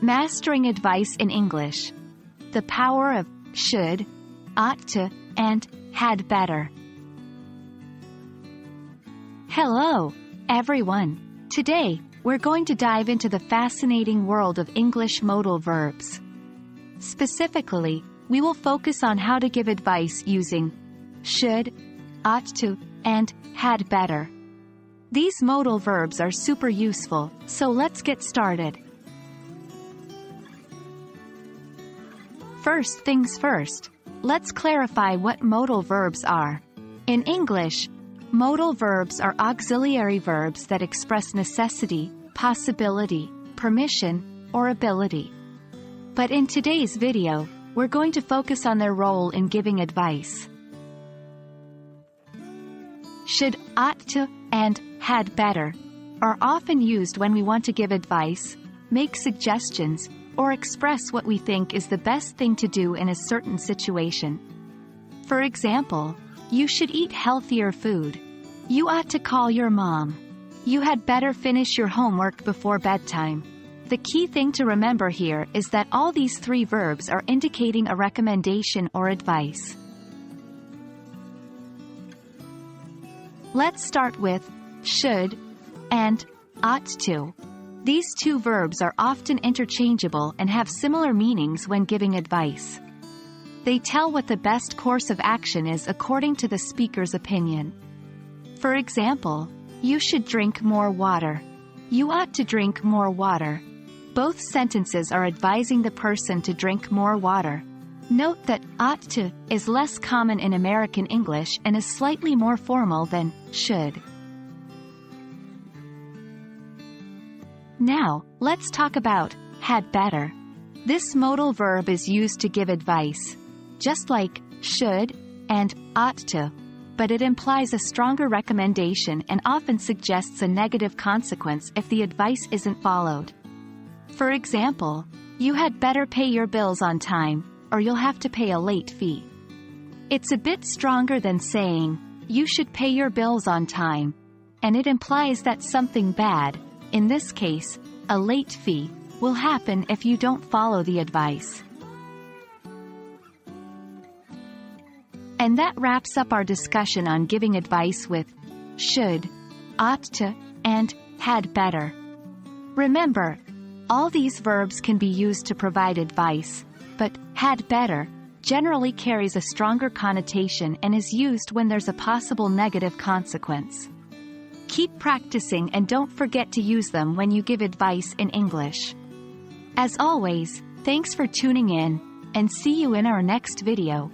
Mastering advice in English. The power of should, ought to, and had better. Hello, everyone. Today, we're going to dive into the fascinating world of English modal verbs. Specifically, we will focus on how to give advice using should, ought to, and had better. These modal verbs are super useful, so let's get started. First things first, let's clarify what modal verbs are. In English, modal verbs are auxiliary verbs that express necessity, possibility, permission, or ability. But in today's video, we're going to focus on their role in giving advice. Should, ought to, and had better are often used when we want to give advice, make suggestions, or express what we think is the best thing to do in a certain situation. For example, you should eat healthier food. You ought to call your mom. You had better finish your homework before bedtime. The key thing to remember here is that all these three verbs are indicating a recommendation or advice. Let's start with should and ought to. These two verbs are often interchangeable and have similar meanings when giving advice. They tell what the best course of action is according to the speaker's opinion. For example, you should drink more water. You ought to drink more water. Both sentences are advising the person to drink more water. Note that ought to is less common in American English and is slightly more formal than should. Now, let's talk about had better. This modal verb is used to give advice, just like should and ought to, but it implies a stronger recommendation and often suggests a negative consequence if the advice isn't followed. For example, you had better pay your bills on time, or you'll have to pay a late fee. It's a bit stronger than saying, you should pay your bills on time, and it implies that something bad, in this case, a late fee, will happen if you don't follow the advice. And that wraps up our discussion on giving advice with should, ought to, and had better. Remember, all these verbs can be used to provide advice, but had better generally carries a stronger connotation and is used when there's a possible negative consequence. Keep practicing and don't forget to use them when you give advice in English. As always, thanks for tuning in, and see you in our next video.